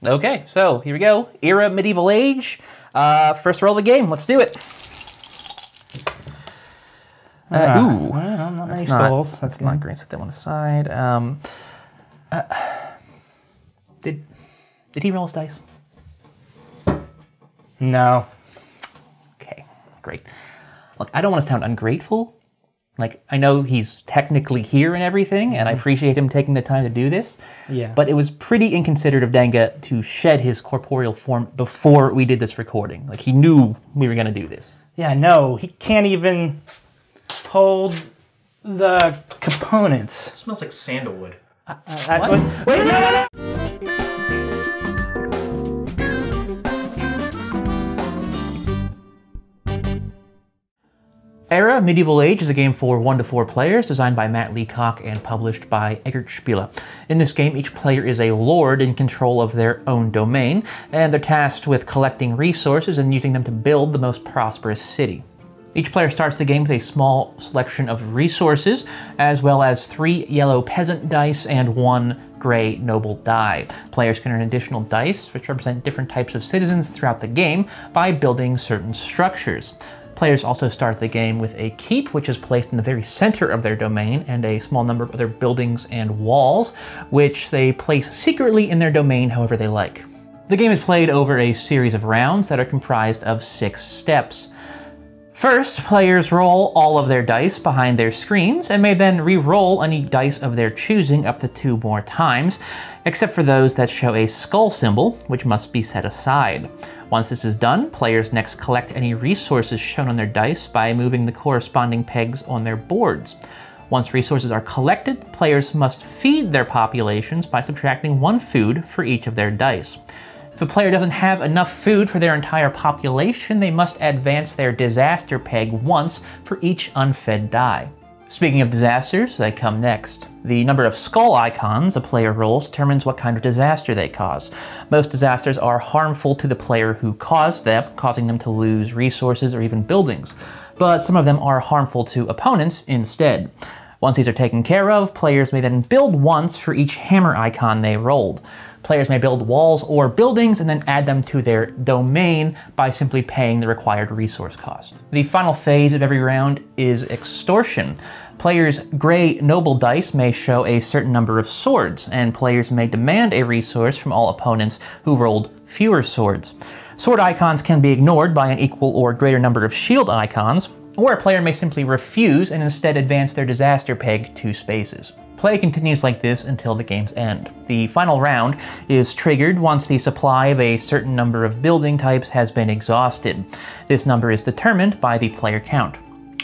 Okay, so here we go. Era Medieval Age. First roll of the game. Let's do it. Ooh. Well, not many skulls. That's not great. Set that one aside. Did he roll his dice? No. Okay, great. Look, I don't want to sound ungrateful. Like, I know he's technically here and everything, and I appreciate him taking the time to do this. Yeah. But it was pretty inconsiderate of Denga to shed his corporeal form before we did this recording. Like, he knew we were going to do this. Yeah, no, he can't even hold the components. It smells like sandalwood. Wait, no. Era Medieval Age is a game for 1 to 4 players, designed by Matt Leacock and published by Eggertspiele. In this game, each player is a lord in control of their own domain, and they're tasked with collecting resources and using them to build the most prosperous city. Each player starts the game with a small selection of resources, as well as 3 yellow peasant dice and 1 gray noble die. Players can earn additional dice, which represent different types of citizens throughout the game, by building certain structures. Players also start the game with a keep, which is placed in the very center of their domain, and a small number of other buildings and walls, which they place secretly in their domain however they like. The game is played over a series of rounds that are comprised of 6 steps. First, players roll all of their dice behind their screens, and may then re-roll any dice of their choosing up to 2 more times, except for those that show a skull symbol, which must be set aside. Once this is done, players next collect any resources shown on their dice by moving the corresponding pegs on their boards. Once resources are collected, players must feed their populations by subtracting 1 food for each of their dice. If a player doesn't have enough food for their entire population, they must advance their disaster peg once for each unfed die. Speaking of disasters, they come next. The number of skull icons a player rolls determines what kind of disaster they cause. Most disasters are harmful to the player who caused them, causing them to lose resources or even buildings. But some of them are harmful to opponents instead. Once these are taken care of, players may then build once for each hammer icon they rolled. Players may build walls or buildings and then add them to their domain by simply paying the required resource cost. The final phase of every round is extortion. Players' gray noble dice may show a certain number of swords, and players may demand a resource from all opponents who rolled fewer swords. Sword icons can be ignored by an equal or greater number of shield icons, or a player may simply refuse and instead advance their disaster peg 2 spaces. Play continues like this until the game's end. The final round is triggered once the supply of a certain number of building types has been exhausted. This number is determined by the player count.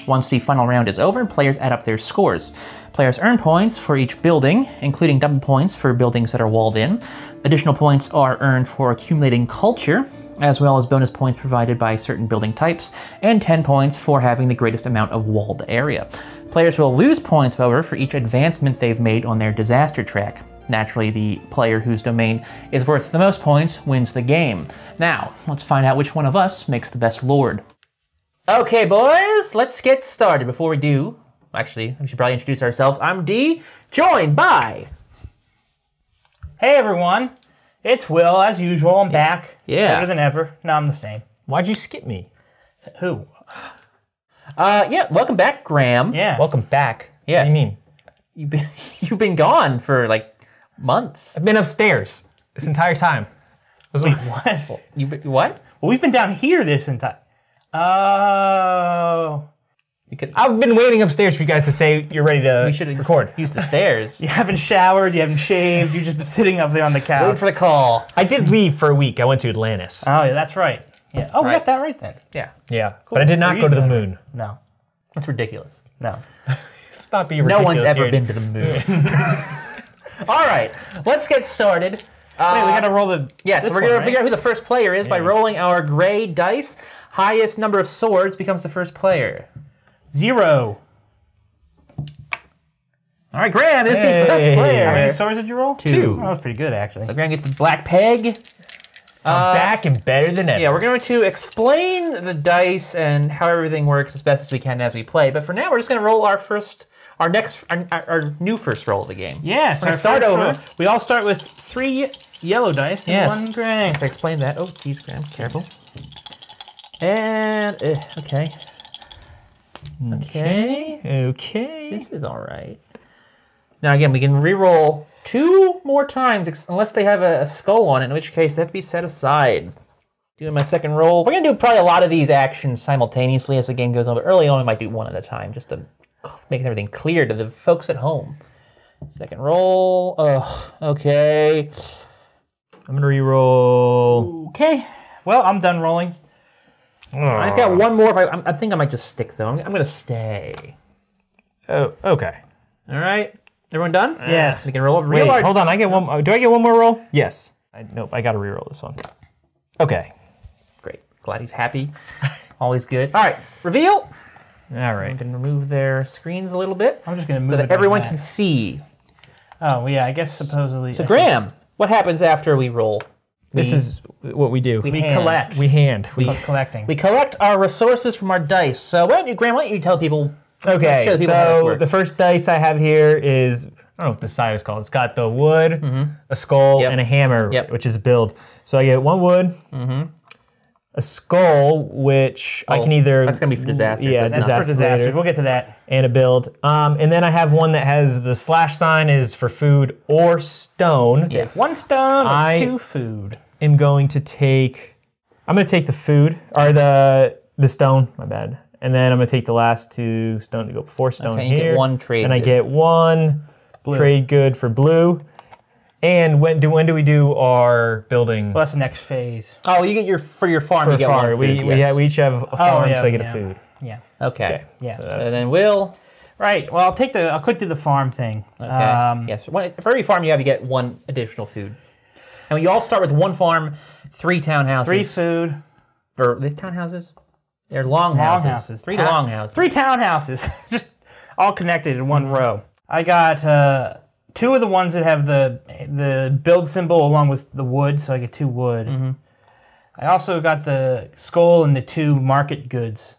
Once the final round is over, players add up their scores. Players earn points for each building, including double points for buildings that are walled in. Additional points are earned for accumulating culture, as well as bonus points provided by certain building types, and 10 points for having the greatest amount of walled area. Players will lose points, however, for each advancement they've made on their disaster track. Naturally, the player whose domain is worth the most points wins the game. Now, let's find out which one of us makes the best lord. Okay, boys, let's get started. Before we do, actually, we should probably introduce ourselves. I'm D, joined by... Hey, everyone. It's Will, as usual. I'm back. Yeah. Better than ever. No, I'm the same. Why'd you skip me? Who? Yeah, welcome back, Graham. Yeah. Welcome back. Yes. What do you mean? You've been gone for, like, months. I've been upstairs this entire time. Wait, what? What? Well, we've been down here this entire... Oh... I've been waiting upstairs for you guys to say you're ready to record. Use the stairs. You haven't showered, you haven't shaved, you've just been sitting up there on the couch. Waiting for the call. I did leave for a week. I went to Atlantis. Oh, yeah, that's right. Yeah. Oh, we got that right then. Yeah. Yeah, but I did not go to the moon. No. That's ridiculous. No. Let's not be ridiculous. No one's ever here. been to the moon. All right, let's get started. Wait, we gotta roll the... Yeah, so we're gonna figure out who the first player is by rolling our gray dice. Highest number of swords becomes the first player. 0. All right, Graham is the first player. How many swords did you roll? 2. Oh, that was pretty good, actually. So Graham gets the black peg. I'm back and better than ever. Yeah, we're going to explain the dice and how everything works as best as we can as we play. But for now, we're just going to roll our new first roll of the game. Yeah, so start over. We all start with 3 yellow dice and Yes. 1 gray. To explain that. Oh, geez, Graham, careful. And, okay. Okay. This is all right. Now, again, we can re-roll 2 more times, unless they have a skull on it, in which case they have to be set aside. Doing my second roll. We're going to do probably a lot of these actions simultaneously as the game goes on, but early on we might do one at a time, just to make everything clear to the folks at home. Second roll. Oh, okay. I'm gonna re-roll. Okay. Well, I'm done rolling. I've got one more. I think I might just stick, though. I'm going to stay. Oh, okay. All right. Everyone done? Yes. We can roll up Wait, real hard. hold on. I get one. Do I get one more roll? Yes. Nope. I gotta re-roll this one. Okay. Great. Glad he's happy. Always good. All right. Reveal. All right. We can remove their screens a little bit I'm just going to move so it that like everyone that. can see. Oh, well, yeah, I guess supposedly. So, Graham, what happens after we roll? This is what we do. we hand. collect. We hand. It's called collecting. We collect our resources from our dice. So, Graham, why don't you tell people? Okay, show people how this so works. the first dice I have here is, I don't know what the side is called. It's got the wood, a skull, Yep. and a hammer, Yep. which is build. So I get 1 wood, a skull, which I can either... That's going to be for disaster. Yeah, so That's it's not- for disaster. later. We'll get to that. And a build. And then I have one that has the slash sign is for food or stone. Yeah. 1 stone or I- 2 food. I'm going to take the food, or the stone, my bad. And then I'm going to take the last 2 stone to go 4 stone Okay, you here. get 1 trade And I good. get 1 trade good for blue. And when do we do our building? Well, that's the next phase. Oh, you get for your farm. For You get farm. one We, food, we, yes. we each have a farm, yeah, so I get yeah. a food. Yeah. Okay. Yeah. So that's- And then Will. Right. Well, I'll quick do the farm thing. Okay. Yes. For every farm you have, you get 1 additional food. And you all start with 1 farm, 3 townhouses. 3 food. Or the townhouses? They're longhouses. Longhouses. 3 longhouses. 3 townhouses. Just all connected in 1 row. I got 2 of the ones that have the build symbol along with the wood, so I get 2 wood. I also got the skull and the 2 market goods.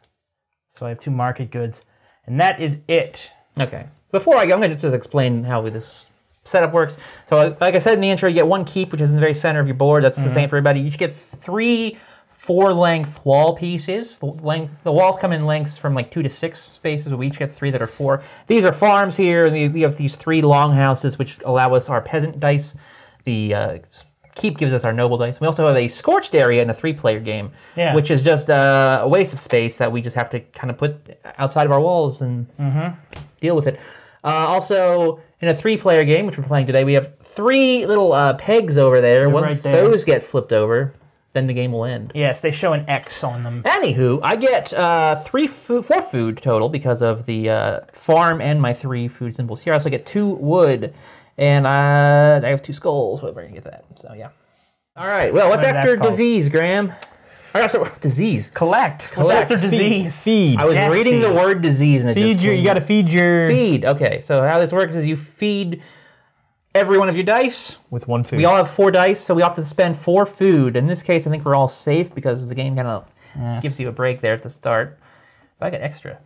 So I have 2 market goods. And that is it. Okay. Before I go, I'm going to just explain how this setup works. So, like I said in the intro, you get 1 keep, which is in the very center of your board. That's the same for everybody. You each get 3 4-length wall pieces. The walls come in lengths from like 2 to 6 spaces. We each get 3 that are 4. These are farms here. And we have these 3 longhouses, which allow us our peasant dice. The keep gives us our noble dice. We also have a scorched area in a 3-player game, which is just a waste of space that we just have to kind of put outside of our walls and deal with it. Also, in a 3-player game, which we're playing today, we have 3 little pegs over there. Once right there. those get flipped over, then the game will end. Yes, they show an X on them. Anywho, I get 4 food total because of the farm and my 3 food symbols here. I also get 2 wood, and I have 2 skulls. We're going to get that. So yeah. All right. Well, what's Whatever after that's called. disease, Graham? disease. Collect. What's after disease? Feed. I was Death reading the feed. word disease, and it Feed just your. came You got to feed your. feed. Okay, so how this works is you feed every one of your dice. With 1 food. We all have 4 dice, so we have to spend 4 food. In this case, I think we're all safe because the game kind of gives you a break there at the start. But I got extra.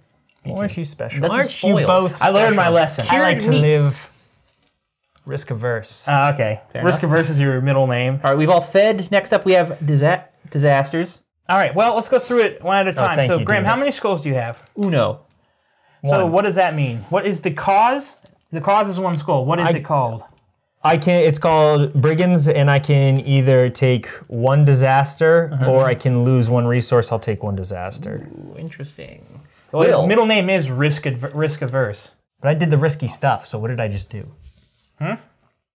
Aren't you special? Doesn't Aren't you spoil. both I learned my special? lesson. I like to meats. live risk averse. Okay. Risk averse is your middle name. All right, we've all fed. Next up, we have disasters. All right. Well, let's go through it one at a time. thank So, you, Graham, how Dennis. many skulls do you have? Uno. So, 1. what does that mean? What is the cause? The cause is 1 skull. What is it called? I can. It's called brigands, and I can either take 1 disaster or I can lose 1 resource. I'll take 1 disaster. Ooh, interesting. Well, Will. his middle name is risk averse. But I did the risky stuff. So what did I just do?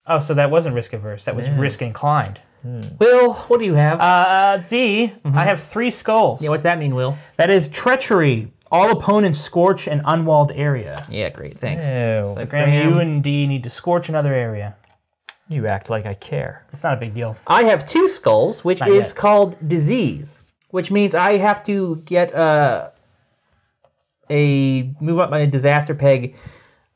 Oh, so that wasn't risk averse. That was risk inclined. Will, what do you have? I have 3 skulls. yeah, what's that mean, Will? That is treachery. All opponents scorch an unwalled area. Yeah, great, thanks. Ew. So, Graham, you and D need to scorch another area. You act like I care. It's not a big deal. I have 2 skulls, which Not is yet. called disease, which means I have to get move up my disaster peg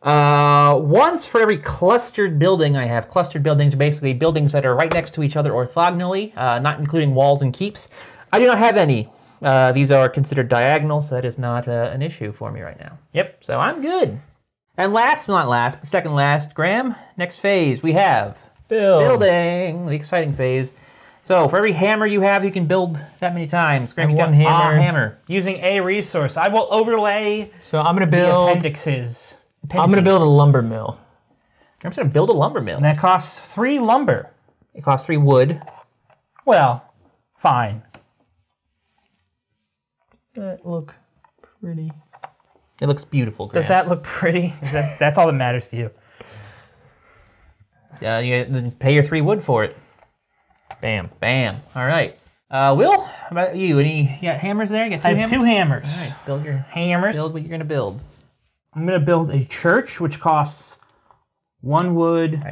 once for every clustered building I have. Clustered buildings are basically buildings that are right next to each other orthogonally, not including walls and keeps. I do not have any. These are considered diagonal, so that is not an issue for me right now. Yep. So I'm good. And last, not last, but second last, Graham, next phase, we have Building, the exciting phase. So for every hammer you have, you can build that many times. Graham, you got one hammer. hammer. Using a resource, I will overlay So I'm gonna the build. appendixes. I'm gonna build a lumber mill. I'm just gonna build a lumber mill. And that costs 3 lumber. It costs 3 wood. Well, fine. That look pretty. It looks beautiful, Graham. Does that look pretty? That's all that matters to you. You then pay your 3 wood for it. Bam. Bam. All right. Will, how about you? You got hammers there? You got 2 I hammers? have 2 hammers. All right, build your Hammers. build what you're gonna build. I'm going to build a church, which costs 1 wood,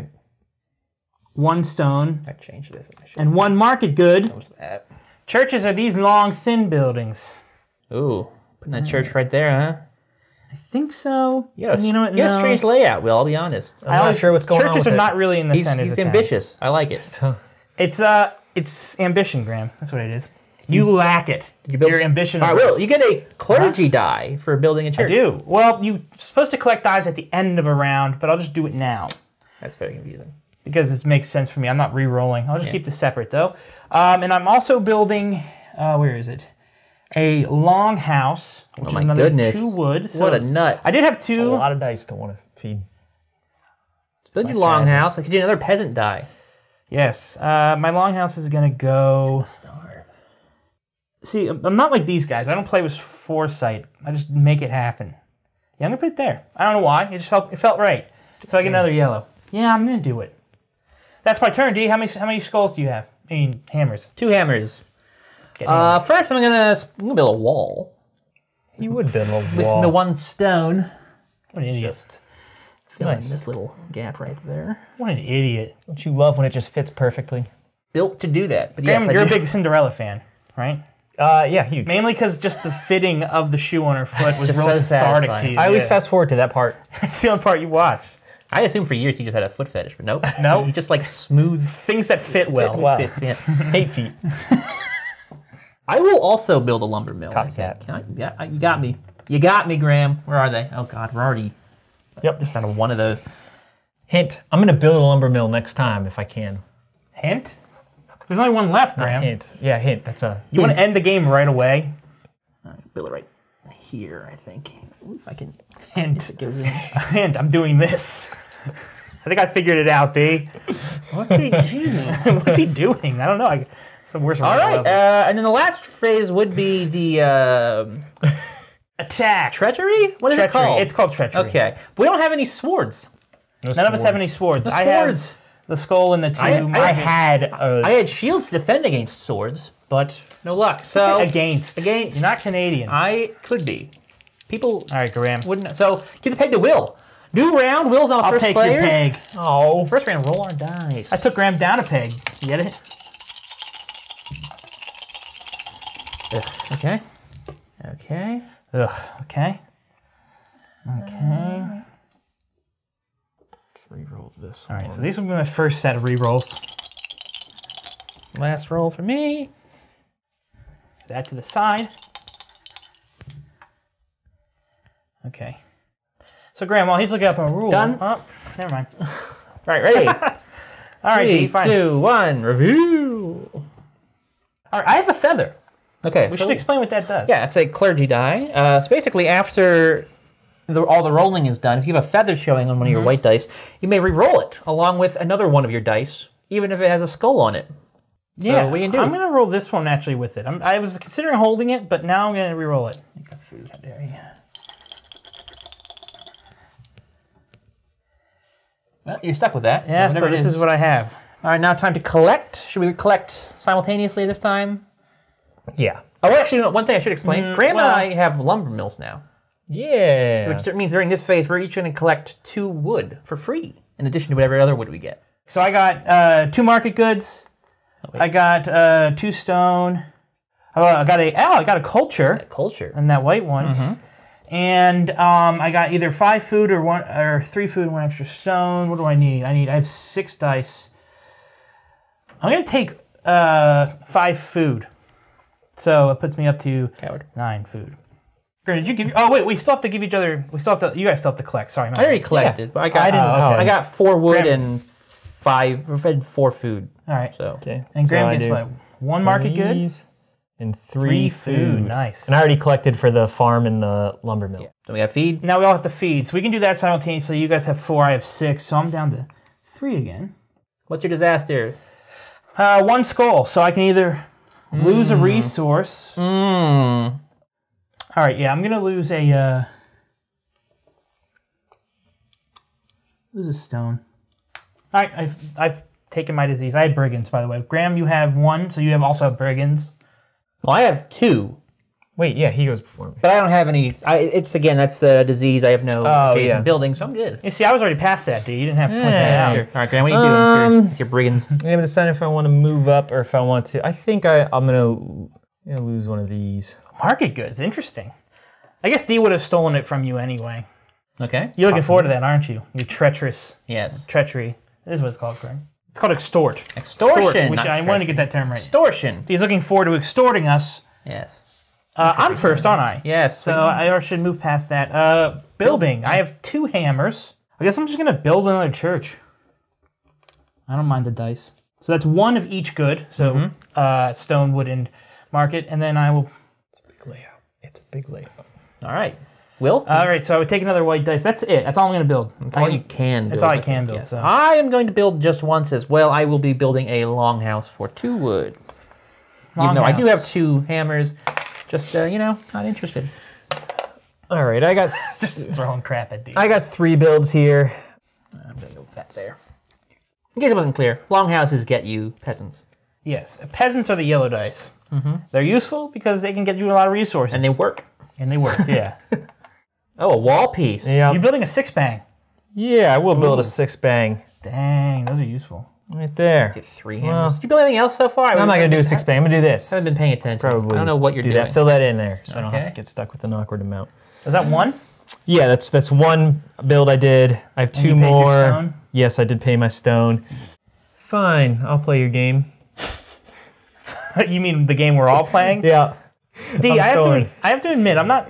1 stone, I changed this. and 1 market good. What was that? Churches are these long, thin buildings. Ooh, putting that church right there, huh? I think so. You got a, You know what? you got a No. strange layout, Will, I'll be honest. I'm not sure what's going on Churches with are it. not really in the center. He's of the town. ambitious. I like it. It's ambition, Graham. That's what it is. You lack it. Your ambition. All right, Will, you get a clergy die for building a I church. do. Well, you're supposed to collect dies at the end of a round, but I'll just do it now That's very confusing. because it makes sense for me. I'm not re-rolling. I'll just keep this separate though. And I'm also building. Where is it? A long house, which is my another goodness. 2 wood. So What a nut. I did have A 2. lot of dice to want to feed. Build your longhouse. I could do another peasant die. Yes. My longhouse is gonna go. Star. See, I'm not like these guys. I don't play with foresight. I just make it happen. Yeah, I'm gonna put it there. I don't know why. It felt right. So I get another yellow. Yeah, I'm gonna do it. That's my turn, D. How many skulls do you have? I mean, hammers. 2 hammers. Get hammered. First, I'm gonna build a wall You would build a with wall. the 1 stone. What an idiot. Fill in Nice. this little gap right there. What an idiot. Don't you love when it just fits perfectly? Built to do that. But Graham, yes, I you're a do. big Cinderella fan, right? Yeah, huge. Mainly because just the fitting of the shoe on her foot was just real so cathartic satisfying. to you. I always Yeah. fast forward to that part. That's the only part you watch. I assumed for years you just had a foot fetish, but nope. No. You just like smooth Things that fit well. Wow. fits in. 8 feet. I will also build a lumber mill. I Copycat. think. Yeah, you got me. You got me, Graham. Where are they? Oh God, we're already Yep. just down to 1 of those. Hint. I'm gonna build a lumber mill next time if I can. Hint? There's only 1 left, Graham. Hint. Yeah, hint. That's a. You want to end the game right away? Build it right here, I think. Ooh, if I can. Hint. It goes in. Hint. I'm doing this. I think I figured it out, B. What's he doing? What's he doing? I don't know. It's the worst. All right, and then the last phase would be the Attack. treachery. What is it Treachery. called? It's called treachery. Okay, but we don't have any swords. None of us have any swords. The I swords. have the skull and the 2. I had. I had shields to defend against swords, but no luck. So against. against. You're not Canadian. I could be. People All right, Graham. wouldn't. So give the peg to Will. New round. Will's on the I'll first take player. your peg. Oh. First round. Roll our dice. I took Graham down a peg. You get it? Okay. Okay. Ugh. Okay. Okay. Let's re-rolls this. All right. So these will be my first set of rerolls. Last roll for me. That to the side. Okay. So Graham, while he's looking up a rule. Done? Oh, never mind. All right, ready? All right, D, 3, fine. 2, 1. Review. All right, I have a feather. Okay. We so- should explain what that does. Yeah, it's a clergy die. So basically, after all the rolling is done, if you have a feather showing on one of your white dice, you may re-roll it along with another one of your dice, even if it has a skull on it. Yeah. what do you do? I'm gonna roll this one actually with it. I was considering holding it, but now I'm gonna re-roll it. I got food there, yeah. Well, you're stuck with that. Yeah. So whatever it this is what I have. All right, now time to collect. Should we collect simultaneously this time? Yeah. Oh, actually, no, one thing I should explain. Graham well- and I have lumber mills now, Yeah. which means during this phase, we're each going to collect 2 wood for free, in addition to whatever other wood we get. So I got 2 market goods. wait. I got 2 stone. I got a culture Culture. and that white one. And I got either 5 food or 3 food and 1 extra stone. What do I need? I have 6 dice. I'm gonna take 5 food. So it puts me up to Coward. 9 food. Did you give? Oh wait, we still have to give each other. You guys still have to collect. Sorry, I already collected, but I got. I didn't know. I got 4 wood Graham. and fed 4 food. All right. So Okay. And so Graham I gets do what? 1 market good? these and 3 food. Nice. And I already collected for the farm and the lumber mill. yeah. So we got feed. Now we all have to feed, so we can do that simultaneously. You guys have 4, I have 6, so I'm down to 3 again. What's your disaster? 1 skull, so I can either lose a resource. Mmm. All right, yeah, I'm gonna lose a stone. All right, I've taken my disease. I had brigands, by the way. Graham, you have 1, so you also have brigands. Well, I have 2. Wait, yeah, he goes before me. But I don't have any. It's again, that's the disease. I have no adjacent building, so I'm good. You see, I was already past that, dude. You didn't have to point that out. Sure. All right, Graham, what are you doing with your brigands? I haven't decided if I want to move up or if I want to. I think I'm gonna lose one of these. Market goods, interesting. I guess D would have stolen it from you anyway. Okay. You're looking forward to that, aren't you? You treacherous. Yes. Treachery. That is what it's called, Graham. It's called extort. Extortion. Which I wanted to get that term right. Extortion. He's looking forward to extorting us. Yes. I'm first, aren't I? Yes. So I should move past that. Building. I have 2 hammers. I guess I'm just going to build another church. I don't mind the dice. So that's 1 of each good. So stone, wood, and market. And then I will... It's a big layout. It's a big layout. All right. Will? All right, so I would take another white dice. That's it. That's all I'm going to build. That's all you can build. That's all I can build. Yes. So. I am going to build just once as well. I will be building a longhouse for 2 wood. Even though I do have 2 hammers. Just, not interested. All right, I got Just throwing crap at D. I got 3 builds here. I'm going to go with that there. In case it wasn't clear, longhouses get you peasants. Yes, peasants are the yellow dice. They're useful because they can get you a lot of resources. And they work. And they work, yeah. Oh, a wall piece. Yeah, You're building a 6-bang. yeah, I will build a 6-bang Dang, those are useful. right there. Get 3 hammers. Did you build anything else so far? I'm not gonna do a 6-bang. I'm gonna do this. I haven't been paying attention. Probably. I don't know what you're do doing. that. Fill that in there, so I don't have Okay. to get stuck with an awkward amount. Is that 1? Yeah, that's 1 build I did. I have 2 you paid your more. stone? Yes, I did pay my stone. Fine, I'll play your game. You mean the game we're all playing? Yeah. D, I torn. have to admit, I'm not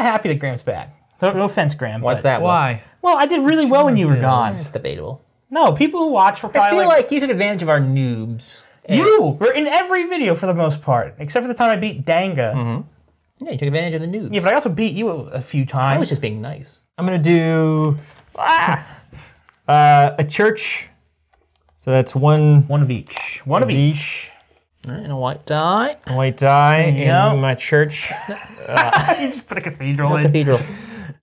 happy that Graham's back. No offense, Graham. What's but- that? Why? Well, I did really well when you were gone. It's debatable. No, people who watch were I probably feel like you took advantage of our noobs. you were in every video for the most part, except for the time I beat Danga. Yeah, you took advantage of the noobs. Yeah, but I also beat you a few I times. was just being nice. I'm gonna do a church. So that's 1 One of each. One of each. All right, and a white die. white die Yep. in my church. You just put a cathedral in. Cathedral.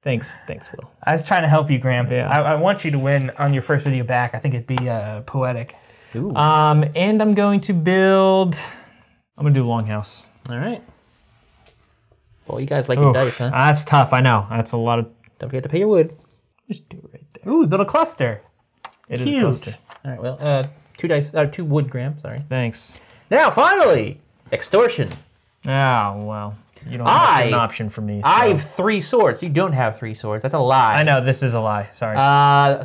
Thanks, Will. I was trying to help you, Graham. Yeah. I want you to win on your first video back. I think it'd be poetic. Ooh. And I'm going to build. I'm gonna do longhouse. All right. Well, you guys like your dice, huh? That's tough. I know. That's a lot of. Don't forget to pay your wood. Just do it right there. Ooh, build a cluster. It is Cute. a cluster. All right. Well, 2 dice. 2 wood, Graham. Sorry. Thanks. Now, finally, extortion. Oh well. You don't have an option for me. So. I have 3 swords. You don't have 3 swords. That's a lie. I know this is a lie. Sorry.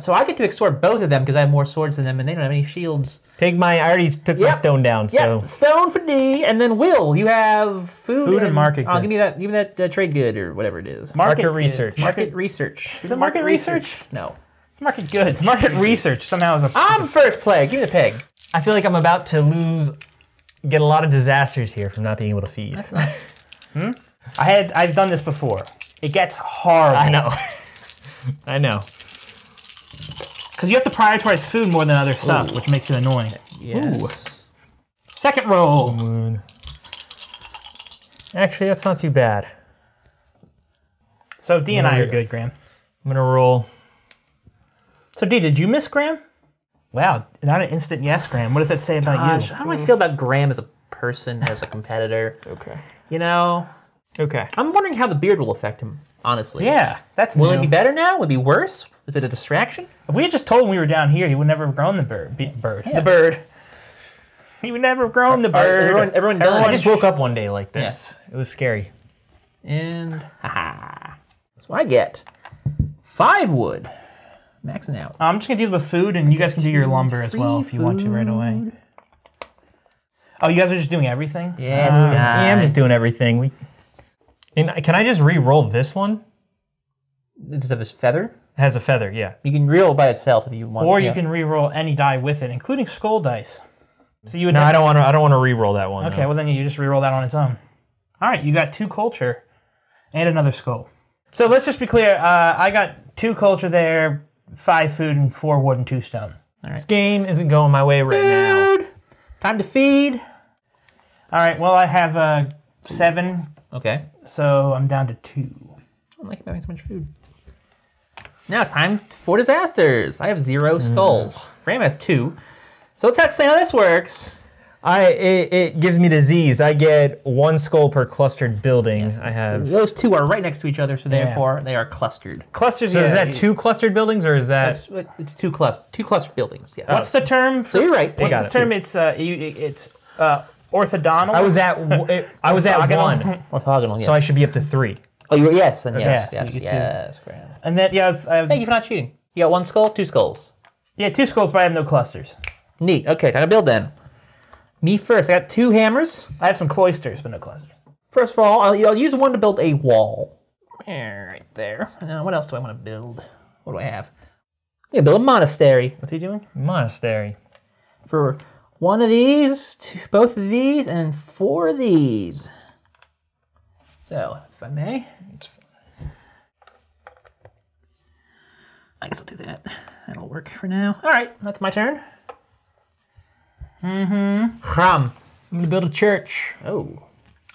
So I get to extort both of them because I have more swords than them, and they don't have any shields. Take my. I already took my stone down. So. Yep. Stone for D, and then Will, you have food and market Oh, goods. give me that trade good or whatever it is. Market research. Market research. Is it market research? No. It's market goods. Market research somehow is a. I'm first player. Give me the peg. I feel like I'm about to get a lot of disasters here from not being able to feed. That's not. I've done this before. It gets horrible. I know. I know. Because you have to prioritize food more than other stuff, which makes it annoying. Yes. Ooh. Second roll. Moon. Actually, that's not too bad. So D and I are good, Graham. I'm gonna roll. So D, did you miss Graham? Wow, not an instant yes, Graham. What does that say about Gosh, you? how do I feel about Graham as a person, as a competitor? Okay. You know, Okay. I'm wondering how the beard will affect him, honestly. Yeah, that's Will new. it be better now? Will it be worse? Is it a distraction? If we had just told him we were down here, he would never have grown the bird. Yeah. The bird. He would never have grown the bird. Everyone done. I just woke up one day like this. It was scary. And haha. That's what I get. 5 wood. Maxing out. I'm just gonna deal with food, and you guys can do your lumber as well if you want to right away. Oh, you guys are just doing everything? Yes, Yeah, I'm just doing everything. And can I just re-roll this one? Does it have his feather? Has a feather, yeah. You can reroll by itself if you want. Or you can reroll any die with it, including skull dice. So you would. No, I don't want to. I don't want to re-roll that one. Okay, no. well then you just re-roll that on its own. All right, you got 2 culture and another skull. So let's just be clear. I got 2 culture there, 5 food, and 4 wood and 2 stone. All right. This game isn't going my way right now. Time to feed. All right. Well, I have 7. Okay. So I'm down to 2. I don't like having so much food. Now it's time for disasters. I have 0 skulls. Graham has 2. So let's explain how this works. It gives me disease. I get 1 skull per clustered building. Yes. I have. Those 2 are right next to each other, so therefore they are clustered. Clusters. So is that 2 clustered buildings, or is that? It's 2 clustered buildings. Yeah. What's the term? So you're right. What's the term? It's orthogonal. I was at 1. Orthogonal. Yes. So I should be up to 3. Oh, you were yes, then yes, Okay, so yes, Graham. And then yes, I have. Thank you for not cheating. You got 1 skull, 2 skulls. Yeah, 2 skulls, but I have no clusters. Neat. Okay, time to build then. Me first. I got 2 hammers. I have some cloisters, but no clusters. First of all, I'll use 1 to build a wall. Right there. Now, what else do I want to build? What do I have? I'm gonna build a monastery. What's he doing? Monastery. For 1 of these, both of these, and 4 of these. So, if I may. I guess I'll do that. That'll work for now. All right, that's my turn. I'm gonna build a church. Oh.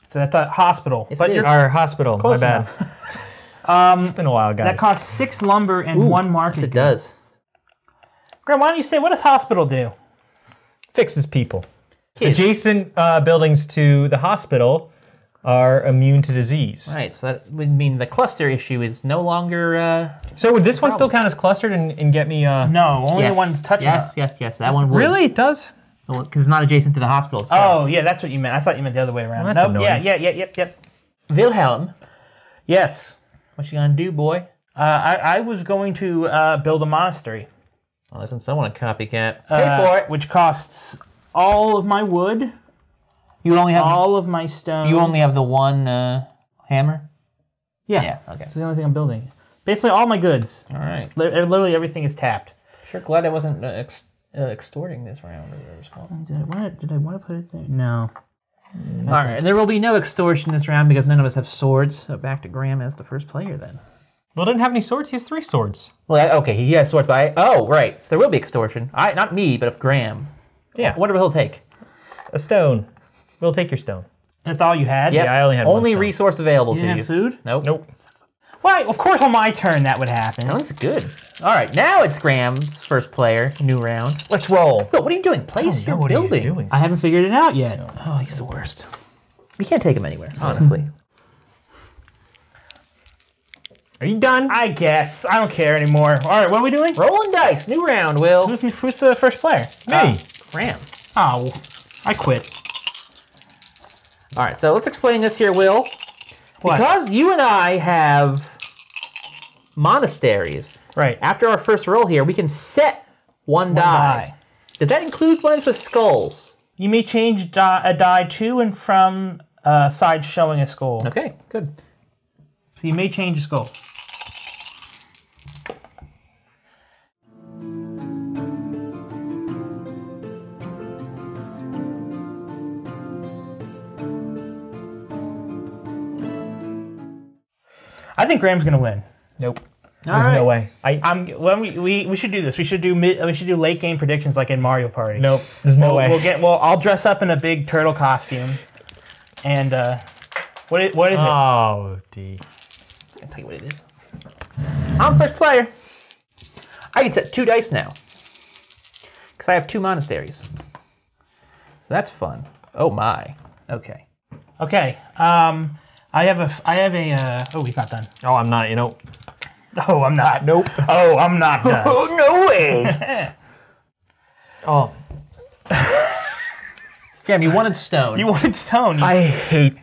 So that's a hospital. Yes, but it you're is. Our hospital. close my bad. It's been a while, guys. That costs 6 lumber and 1 market. It does. Graham, why don't you say, what does hospital do? Fixes people. Kids. Adjacent buildings to the hospital are immune to disease. Right, so that would mean the cluster issue is no longer... So would this one still count as clustered and get me... No, only the one's touching Yes, it. yes, that one would. Really? It does? Because it's not adjacent to the hospital itself. Oh, yeah, that's what you meant. I thought you meant the other way around. Well, that's nope, annoying. yep. Wilhelm, Yes. what you gonna do, boy? I was going to build a monastery. Well, isn't someone a copycat? Pay for it. Which costs all of my wood, You only have all of my stone. you only have the 1 hammer? Yeah. Yeah, okay. That's the only thing I'm building. Basically, all my goods. All right. Literally everything is tapped. Sure glad I wasn't extorting this round or whatever it's called. Did I want to put it there? No. All right, there will be no extortion this round because none of us have swords. So back to Graham as the first player then. Well, didn't have any swords. He has 3 swords. Well, okay, he has swords, but oh, right. So there will be extortion. Not me, but of Graham. Yeah. What will he'll take? A stone. We'll take your stone. That's all you had? Yep. Yeah, I only had 1 Only stone. resource available You to didn't you. have food? Nope. Nope. Why? Of course on my turn that would happen. Sounds good. All right, now it's Graham's first player, new round. Let's roll. But what are you doing? Place your What are you building. doing? I haven't figured it out yet. Oh, he's the worst. We can't take him anywhere, honestly. Are you done? I guess. I don't care anymore. All right, what are we doing? Rolling dice, new round, Will. Who's the first player? Me. Graham. Oh, I quit. All right, so let's explain this here, Will. What? Because you and I have monasteries. Right. After our first roll here, we can set one die. Does that include ones with skulls? You may change a die to and from side showing a skull. Okay, good. So you may change a skull. I think Graham's gonna win. Nope. There's no way. We should do this. We should do late game predictions like in Mario Party. Nope. There's no way. I'll dress up in a big turtle costume, and what is it? Oh, D. I'll tell you what it is. I'm first player. I can set 2 dice now because I have 2 monasteries. So that's fun. Oh my. Okay. Okay. I have a. Oh, he's not done. Oh, I'm not. You know. Oh, I'm not. Nope. Oh, I'm not done. Oh no way. Oh. Graham, you wanted stone. You wanted stone. I hate.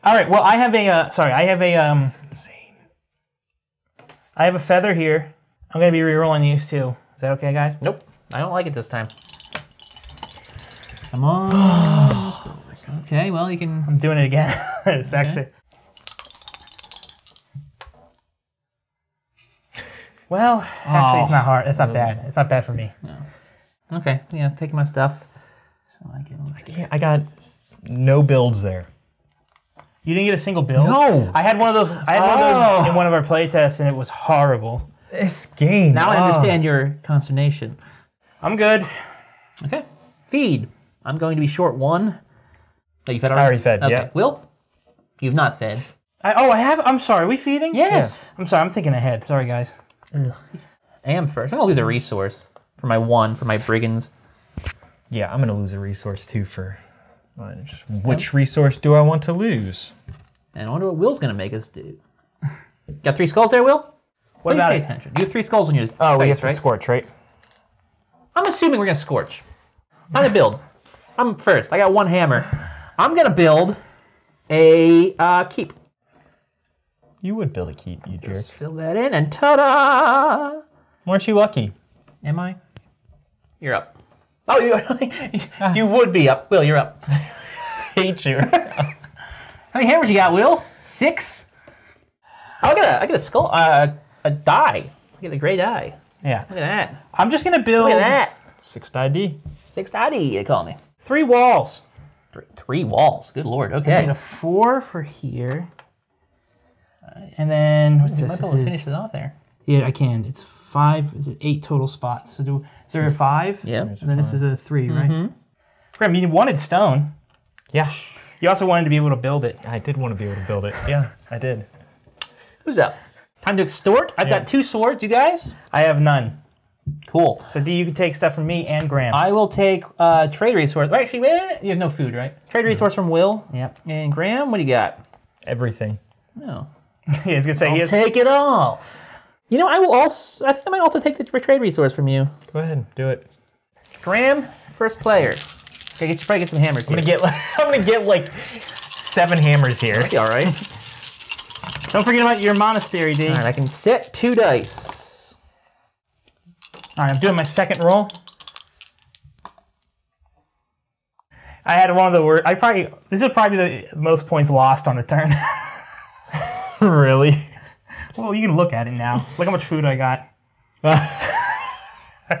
All right. Well, I have a. Sorry, I have a. Insane. I have a feather here. I'm gonna be re-rolling these too. Is that okay, guys? Nope. I don't like it this time. Come on. Okay, well, you can... I'm doing it again. It's actually. Well, actually, it's not hard. It's not bad. It's not bad for me. Okay, yeah, taking my stuff. So I got no builds there. You didn't get a single build? No. I had one of those. I had one of those in one of our playtests, and it was horrible. This game. Now I understand your consternation. I'm good. Okay. Feed. I'm going to be short 1. Oh, you fed already? I already fed, okay. yeah. Will, you've not fed. I have. I'm sorry. Are we feeding? Yes. I'm sorry. I'm thinking ahead. Sorry, guys. I am first. I'm going to lose a resource for my 1, for my brigands. Yeah, I'm going to lose a resource too for... Which resource do I want to lose? And I wonder what Will's going to make us do. Got 3 skulls there, Will? What Please about pay it? attention. You have 3 skulls on your Oh, we face, have to right? scorch, right? I'm assuming we're going to scorch. Time to build. I'm first. I got 1 hammer. I'm going to build a keep. You would build a keep, you jerk. Just fill that in and ta-da! Weren't you lucky? Am I? You're up. Oh, you would be up. Will, you're up. Hate you. How many hammers you got, Will? 6? Oh, I get a skull, a die. I get a gray die. Yeah. Look at that. I'm just gonna build. Look at that. 6 die D. 6 die, they call me. 3 walls. 3 walls. Good lord. I Okay. made a 4 for here. And then what's You this? might be able to finish it off there. Yeah, I can. It's 5. Is it 8 total spots? So is there a 5? Yeah. And then this is a 3, right? Graham, you wanted stone. Yeah. You also wanted to be able to build it. I did want to be able to build it. Yeah, I did. Who's up? Time to extort. I've got 2 swords, you guys. I have none. Cool. So D, you can take stuff from me and Graham. I will take trade resource. Actually, you have no food, right? Trade resource from Will. Yep. And Graham, what do you got? Everything. No. Yeah, I was gonna say he has. Take it all. You know, I think I might also take the trade resource from you. Go ahead, do it. Graham, first player. Okay, probably get some hammers here. I'm gonna get like 7 hammers here. That'd be all right. Don't forget about your monastery, D. All right, I can set 2 dice. All right, I'm doing my second roll. I had one of the worst. This is probably the most points lost on a turn. Really? Well, you can look at it now. Look how much food I got.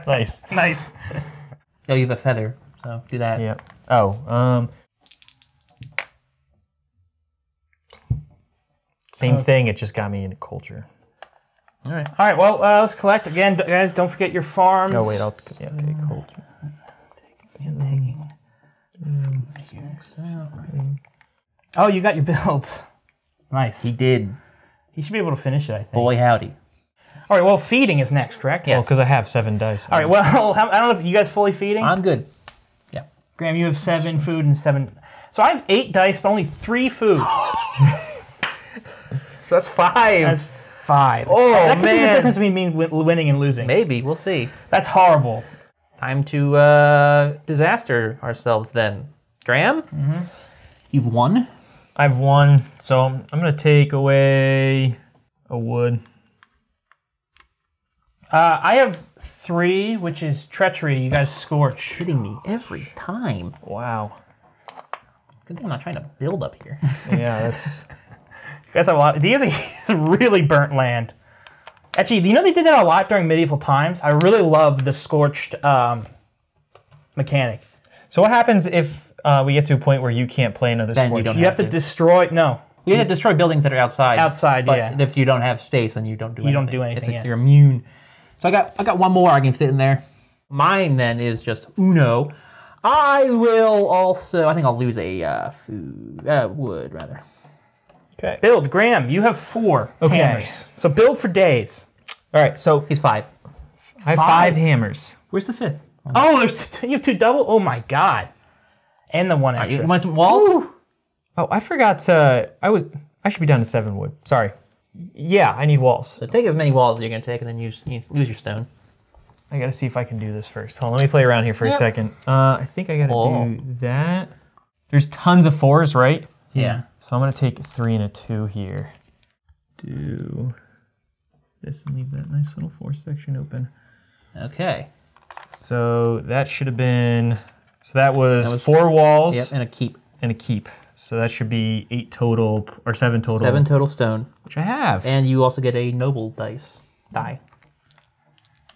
Nice. Nice. Oh, you have a feather, so do that. Yep. Oh, same thing, it just got me into culture. All right. All right, well, let's collect. Again, guys, don't forget your farms. Oh, wait, I'll take culture. Oh, you got your builds. Nice. He did. He should be able to finish it, I think. Boy, howdy. All right, well, feeding is next, correct? Yes. Well, because I have 7 dice. All right, well, I don't know if you guys fully feeding. I'm good. Yeah. Graham, you have 7 food and 7. So I have 8 dice, but only 3 food. So that's 5. That's 5. Oh, that could be the man. difference between me winning and losing. Maybe. We'll see. That's horrible. Time to disaster ourselves then. Graham? Mm-hmm. You've won. I've 1, so I'm going to take away a wood. I have 3, which is treachery. You guys scorch. Hitting me every time. Wow. Good thing I'm not trying to build up here. Yeah, that's... You guys have a lot. These are really burnt land. Actually, you know they did that a lot during medieval times? I really love the scorched mechanic. So what happens if we get to a point where you can't play another Then sport? you don't You have to destroy. No. You have to destroy buildings that are outside. Outside, but yeah. if you don't have space, then you don't do anything. You don't do anything, yeah. You're immune. So I got one more I can fit in there. Mine then is just Uno. I will also. I think I'll lose a wood rather. Okay. Build, Graham. You have 4 Okay. hammers. So build for days. All right, so He's 5. I have 5 hammers. Where's the 5th? Oh, you have 2 double. Oh my god. And the 1 extra. You want some walls? Woo. Oh, I forgot to... I should be down to 7 wood. Sorry. Yeah, I need walls. So take as many walls as you're going to take, and then you lose your stone. I gotta see if I can do this first. Hold on, let me play around here for a second. I think I gotta do that. There's tons of 4s, right? Yeah. So I'm gonna take a 3 and a 2 here. Do this and leave that nice little 4 section open. Okay. So that should have been... So that was 4 walls Yep, and a keep. and a keep. So that should be 8 total, or 7 total. 7 total stone. Which I have. And you also get a noble die.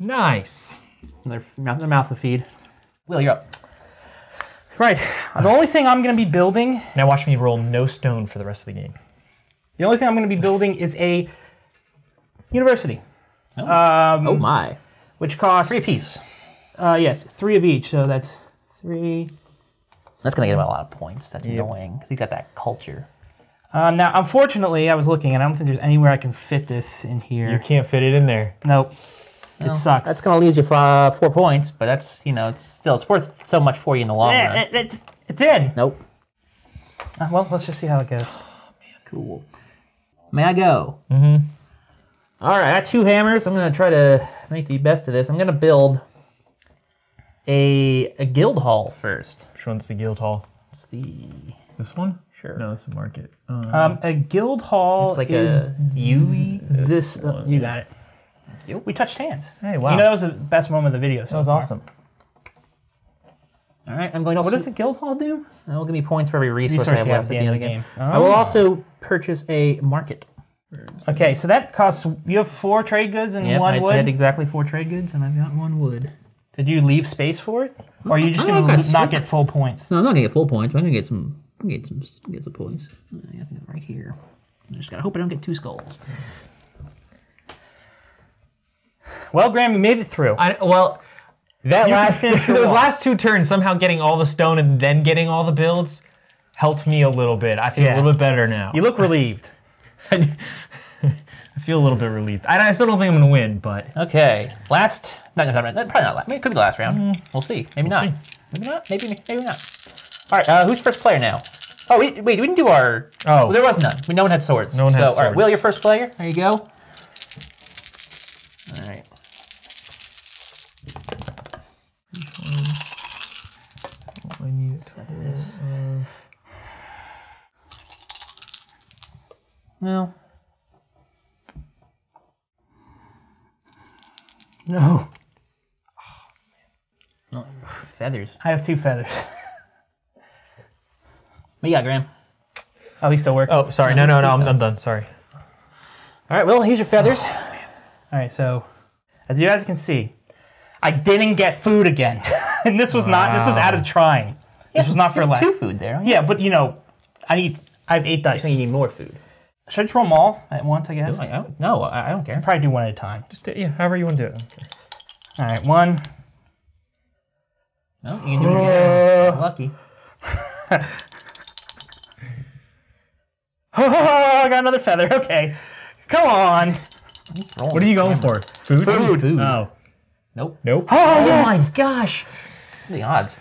Nice. Their mouth to feed. Will, you're up. Right. The only thing I'm going to be building... Now watch me roll no stone for the rest of the game. The only thing I'm going to be building is a university. Oh, oh my. Which costs... 3 apiece. Yes, 3 of each, so that's 3... That's going to get him a lot of points. That's annoying, because he's got that culture. Now, unfortunately, I was looking, and I don't think there's anywhere I can fit this in here. You can't fit it in there. Nope. It sucks. That's going to lose you 4 points, but that's, you know, it's worth so much for you in the long run. It's in. Nope. Well, let's just see how it goes. Oh, man, cool. May I go? Mm-hmm. All right, I got 2 hammers. I'm going to try to make the best of this. I'm going to build a guild hall first. Which one's the guild hall? It's the... This one? Sure. No, it's the market. A guild hall it's like is a UE. this. You got it. We touched hands. Hey, wow. You know, that was the best moment of the video. So that was awesome. All right, I'm going to... What does a guild hall do? That'll give me points for every resource I have left at the end of the game. Oh. I will also purchase a market. Okay, so that costs... You have 4 trade goods and 1 wood? I had exactly 4 trade goods, and I've got 1 wood. Did you leave space for it? Or are you just going to not get full points? No, I'm not going to get full points, but I'm going to get some... Get some points. I think I'm right here. I just gotta hope I don't get 2 skulls. Well, Graham, you made it through. Those last 2 turns, somehow getting all the stone and then getting all the builds helped me a little bit. I feel a little bit better now. You look relieved. I feel a little bit relieved. I still don't think I'm gonna win, but okay. Last, probably not last. Maybe it could be the last round. We'll see. Maybe not. Maybe not. Maybe not. All right. Who's first player now? Oh, wait. We didn't do our. Oh, well, there was none. No one had swords. No one had swords. All right, Will, you're first player. There you go. All right. I need this. No. No. Oh, feathers. I have 2 feathers. What you got, Graham? Oh, he's still working. Oh, sorry. No, I'm done. Sorry. All right, Will, here's your feathers. All right, so as you guys can see, I didn't get food again. And this was not, this was out of trying. This was not for life. 2 food there. Yeah, but you know, I have 8 dice. I think you need more food. Should I just roll them all at once, I guess? No, I don't care. Probably do 1 at a time. Just however you want to do it. All right, 1. No, you can do it again. Lucky. Oh, I got another feather. Okay. Come on. What are you going for? Food? Food. Oh. Nope. Nope. Oh, yes. My gosh. What are the odds?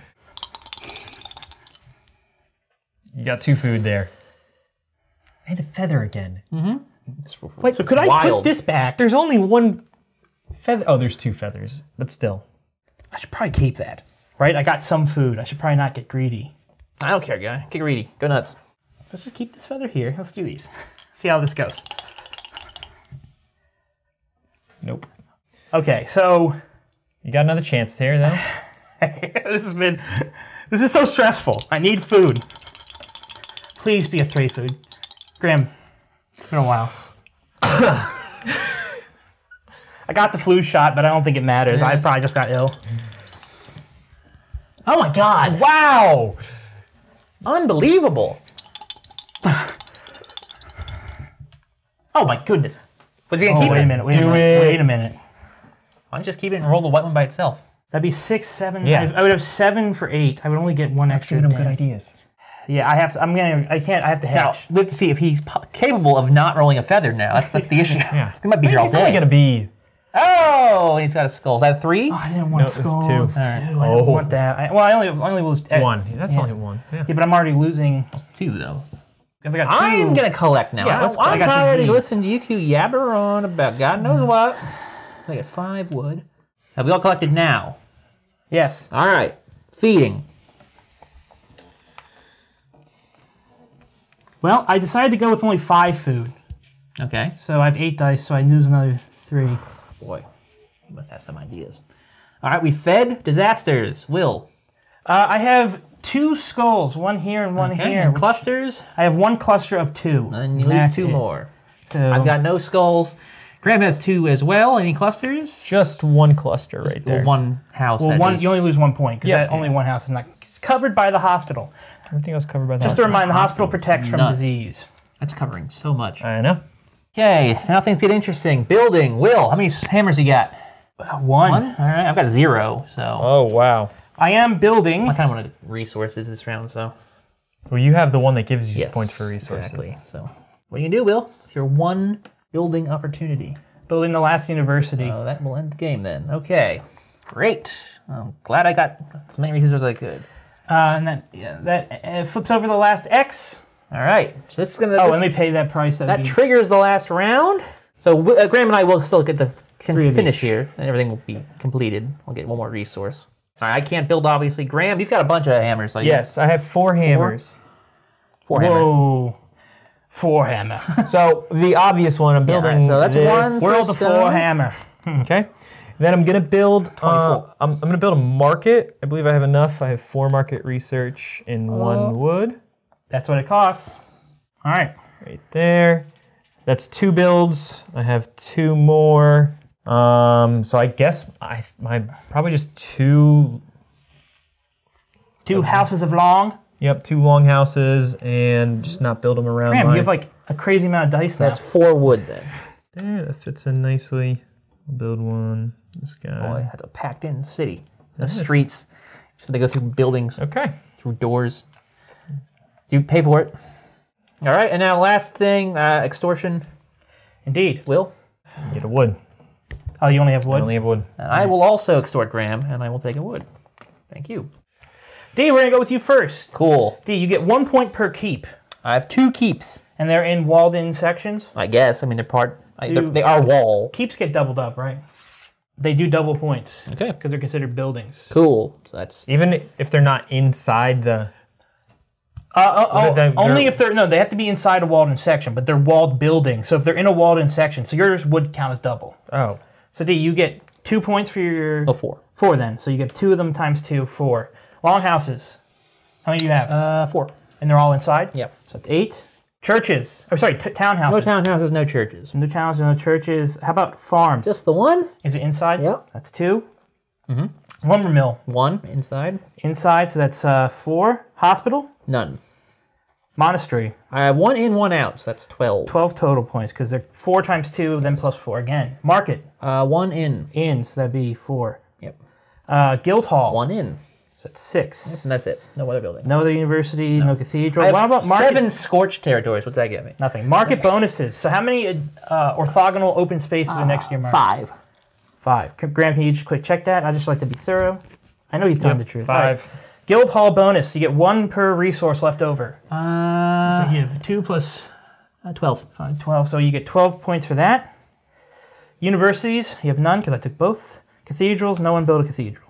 You got 2 food there. I had a feather again. Mm-hmm. Wait, so could I put this back? There's only 1 feather. Oh, there's 2 feathers, but still. I should probably keep that, right? I got some food. I should probably not get greedy. I don't care, guy. Get greedy. Go nuts. Let's just keep this feather here. Let's do these. See how this goes. Nope. Okay, so you got another chance there, though. This is so stressful. I need food. Please be a 3 food. Graham, it's been a while. I got the flu shot, but I don't think it matters. I probably just got ill. Oh my God. Wow. Unbelievable. Oh my goodness. Was he gonna keep it? Wait a minute. Wait a minute. Why don't you just keep it and roll the white one by itself? That'd be 6, 7. Yeah. I would have 7 for 8. I would only get 1 extra. Giving him good ideas. Yeah, I have to. I have to Now, hedge. we have to see if he's capable of not rolling a feather now. That's the issue. Yeah. He might be here all He's only day. going to be... Oh, and he's got a skull. Is that a 3? Oh, I didn't want No, skulls. it's 2. I don't want that. I only lose 1. That's only 1. Yeah. Yeah, but I'm already losing 2, though. because I got 2. I'm going to collect now. Yeah, I'm I got tired of disease. listening to you two yabber on about God knows what. I got 5 wood. Have we all collected now? Yes. All right. Feeding. Well, I decided to go with only 5 food. Okay. So I have 8 dice, so I lose another 3. Boy, you must have some ideas. All right, we fed disasters. Will. I have 2 skulls, 1 here and 1 here. And clusters. I have 1 cluster of 2. And you lose 2 more. So I've got no skulls. Graham has 2 as well. Any clusters? Just one cluster right there. One house. Well, you only lose 1 point because only one house is not covered by the hospital. Everything else covered by the Just to remind, the hospital protects from nuts. disease. That's covering so much. I know. Okay, now things get interesting. Building. Will, how many hammers you got? 1. All right, I've got 0. So Oh, wow. I am building. I kind of wanted resources this round. So Well, you have the one that gives you points for resources. Exactly. So what do you do, Will? It's your 1 building opportunity. Building the last university. Oh, that will end the game then. Okay, great. I'm glad I got as many resources as I could. And that flips over the last X. All right, so this is gonna. Oh, let me pay that price. That triggers the last round. So Graham and I will still get the finish here, and everything will be completed. We'll get 1 more resource. All right, I can't build obviously. Graham, you've got a bunch of hammers. So Yes, I have 4 hammers. 4 hammers. Whoa. 4 hammer. So the obvious one, I'm building. so that's this. 1 World of 4 hammer. Okay. Then I'm gonna build. I'm gonna build a market. I believe I have enough. I have 4 market research in 1 wood. That's what it costs. All right. Right there. That's 2 builds. I have 2 more. So I guess my probably just 2. 2 houses of long. Yep, 2 long houses, and just not build them around. Graham, my, you have like a crazy amount of dice now. That's 4 wood then. there. That fits in nicely. I'll build one. This guy. Boy, that's a packed-in city. The streets. So they go through buildings, Okay. through doors. You pay for it. All right, and now last thing, extortion. Indeed. Will? Get a wood. Oh, you only have I wood? only have wood. And I will also extort Graham, and I will take a wood. Thank you. D, we're going to go with you first. Cool. D, you get 1 point per keep. I have 2 keeps. And they're in walled-in sections. I guess. I mean, they're part. They are wall. Keeps get doubled up, right? They do double points. Okay. Because they're considered buildings. Cool. So that's Even if they're not inside the. Only if they're... No, they have to be inside a walled-in section, but they're walled buildings. So if they're in a walled-in section, so yours would count as double. Oh. So D, you get 2 points for your... 4. 4 then. So you get 2 of them times 2, 4. Longhouses. How many do you have? 4. And they're all inside? Yep. So that's 8. Churches. Or sorry, townhouses. No townhouses, no churches. No towns, no churches. How about farms? Just the 1? Is it inside? Yep. That's 2. Mm-hmm. Lumber mill. 1 inside. Inside, so that's 4. Hospital. None. Monastery. I have 1 in, 1 out, so that's 12. 12 total points, because they're 4 times 2, then plus 4 again. Market. 1 in. In, so that'd be 4. Yep. Guild hall. 1 in. So that's 6. And that's it. No other building. No other university, no cathedral. I have What about market? 7 scorched territories. What's that get me? Nothing. Market bonuses. So how many orthogonal open spaces are next to your market? 5. 5. Graham, can you just quick check that? I just like to be thorough. I know he's telling the truth. 5. All right. Guild hall bonus. You get 1 per resource left over. So you have 2 plus 12. 12. So you get 12 points for that. Universities, you have none because I took both. Cathedrals, no one built a cathedral.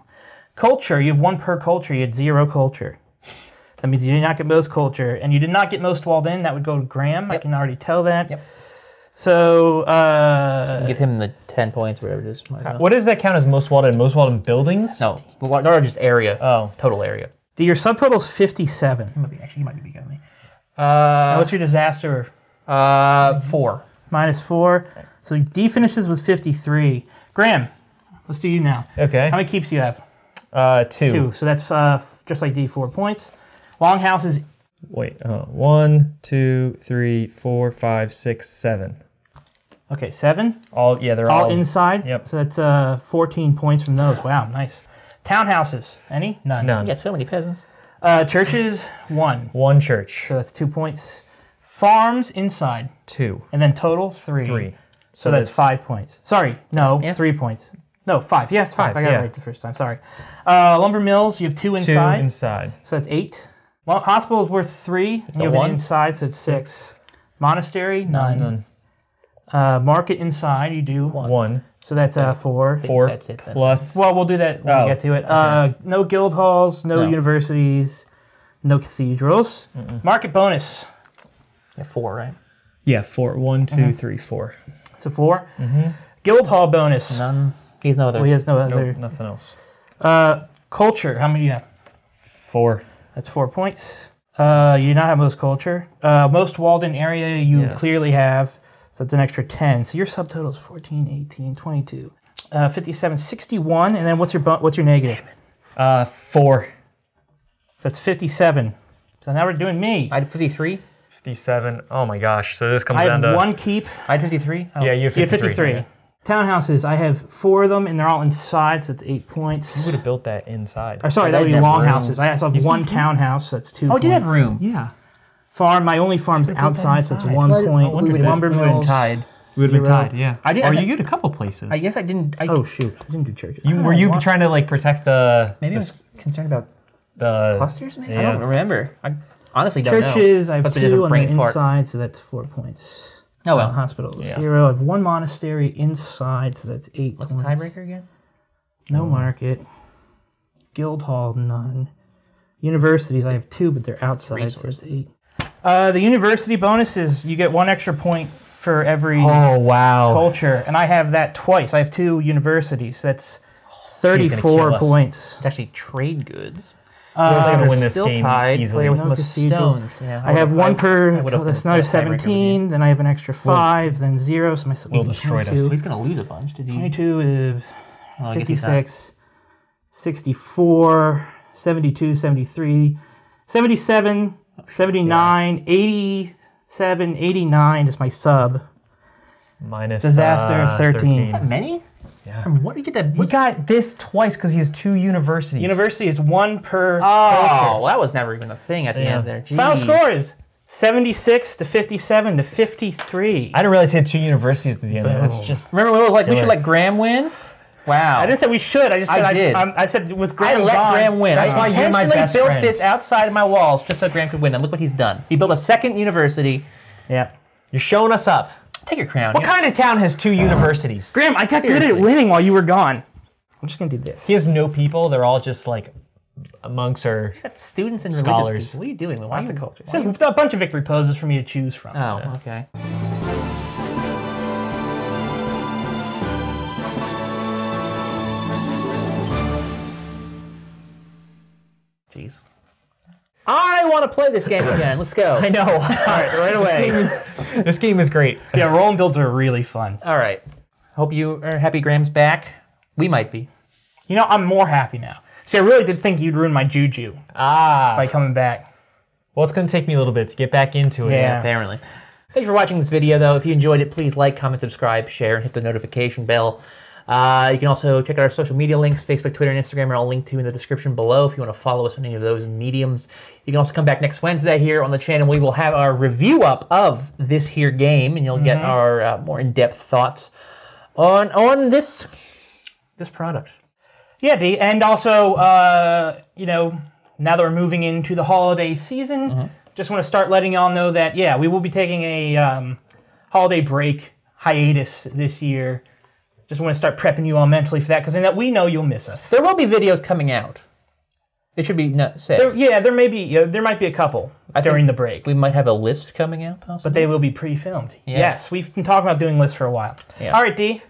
Culture, you have 1 per culture. You had 0 culture. That means you did not get most culture, and you did not get most walled in. That would go to Graham. Yep. I can already tell that. Yep. So, Give him the 10 points, whatever it is. What does that count as most walled in? Most walled in buildings? No, the largest area. Oh. Total area. your subtotal's 57. He might be bigger than me. What's your disaster? 4. Minus 4. So D finishes with 53. Graham, let's do you now. Okay. How many keeps do you have? 2. 2. So that's just like D, 4 points. Longhouses. Wait. 1, 2, 3, 4, 5, 6, 7. Okay, 7. They're All all inside. Yep. So that's 14 points from those. Wow, nice. Townhouses. Any? None. None. You got so many peasants. Churches. 1. 1 church. So that's 2 points. Farms inside. 2. And then total 3. 3. So that's 5 points. Sorry, no, Yeah. 3 points. No, 5. Yeah, it's 5. 5, I got it yeah. right the first time. Sorry. Lumber mills, you have 2 2 inside. inside. So that's 8. Hospital is worth 3. And you have 1? an inside, so it's 6. Monastery, none. Market inside, you do 1. So that's 4. 4 that's it then. plus. Well, we'll do that when we get to it. No guild halls, no universities, no cathedrals. Market bonus. Yeah, 4, right? Yeah, 4. 1, 2, 3, 4. So 4. Guild hall bonus. None. He's no other. Well, he has no other. Nope, nothing else. Culture. How many do you have? 4. That's 4 points. You do not have most culture. Most walled in area you Yes. clearly have. So it's an extra 10. So your subtotal is 14, 18, 22, 57, 61. And then what's your negative? 4. So that's 57. So now we're doing me. I had 53. 57. Oh my gosh. So this comes I down have to... one keep. I had 53. Oh. Yeah, you have 53. 53. Yeah. Townhouses, I have 4 of them, and they're all inside, so it's 8 points. You would have built that inside. Or sorry, that would be longhouses. I also have 1 townhouse, so that's 2 points. Oh, I did have room. Yeah. Farm, my only farm's outside, so that's 1 point. Lumber We would have mills. tied. We would have been tied, yeah. I did. Or you get a couple places. I guess I didn't. Oh shoot, I didn't do churches. Were you trying to like protect the... Maybe I was concerned about the clusters, maybe? Yeah. I don't remember. I honestly don't know. Churches, I have Must be just a 2 on the brain fart. inside, so that's 4 points. Oh well. Hospitals, Yeah. 0. I have 1 monastery inside, so that's 8 What's the points. tiebreaker again? No market. Guild hall, none. Universities, I have 2, but they're outside, so that's 8. The university bonus is you get 1 extra point for every Oh, wow. culture, and I have that twice. I have 2 universities. That's He's gonna 34 kill us. points. It's actually trade goods. We're going to win this Still game tied. easily. Player with No most cathedrals. stones. Yeah, I have 1 per. would've That's been another a tiebreaker with 17. Then I have an extra 5. Then 0. So my Will destroyed us. He's gonna lose a bunch. Did he? 22 is Oh, I guess he's not. 56, 64, 72, 73, 77, 79, 87, 89 is my sub. Minus Disaster, 13. That many? Yeah. From what do you get that? He got this twice because he has 2 universities. University is 1 per Oh, culture. well, that was never even a thing at the Yeah. end there. Final Jeez. score is 76 to 57 to 53. I didn't realize he had 2 universities at the end. That's just... Remember when it was like we Killer. should let Graham win? Wow. I didn't say we should. I just said I did. I said with I Graham let gone, Graham win. That's I why you're my intentionally best built friend. this outside of my walls just so Graham could win. And look what he's done. He built a second university. Yeah. You're showing us up. Take your crown. What kind of town has 2 universities? Graham, I got good Seriously. at winning while you were gone. I'm just gonna do this. He has no people. They're all just like monks or... He's got students and Scholars. religious people. What are you doing? Why Lots are of you... cultures. Just a bunch of victory poses for me to choose from. Oh, okay. Jeez. I want to play this game again. Let's go. I know. All right, right away. This game is great. Yeah, rolling builds are really fun. All right. Hope you are happy Graham's back. We might be. You know, I'm more happy now. See, I really did think you'd ruin my juju by coming back. Well, it's going to take me a little bit to get back into it. Yeah. Apparently. Thanks for watching this video, though. If you enjoyed it, please like, comment, subscribe, share, and hit the notification bell. You can also check out our social media links. Facebook, Twitter, and Instagram are all linked to in the description below if you want to follow us on any of those mediums. You can also come back next Wednesday here on the channel. We will have our review up of this here game, and you'll get our more in-depth thoughts on this product. Yeah, D. And also, you know, now that we're moving into the holiday season, just want to start letting y'all know that, yeah, we will be taking a holiday break hiatus this year. Just want to start prepping you all mentally for that, because then that we know you'll miss us. There will be videos coming out. It should be said. There might be a couple during the break. We might have a list coming out, possibly. But they will be pre-filmed. Yeah. Yes, we've been talking about doing lists for a while. Yeah. All right, D,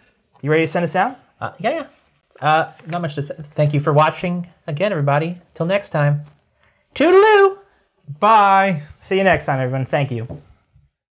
you ready to send us out? Yeah. Not much to say. Thank you for watching again, everybody. Till next time. Toodaloo! Bye. See you next time, everyone. Thank you.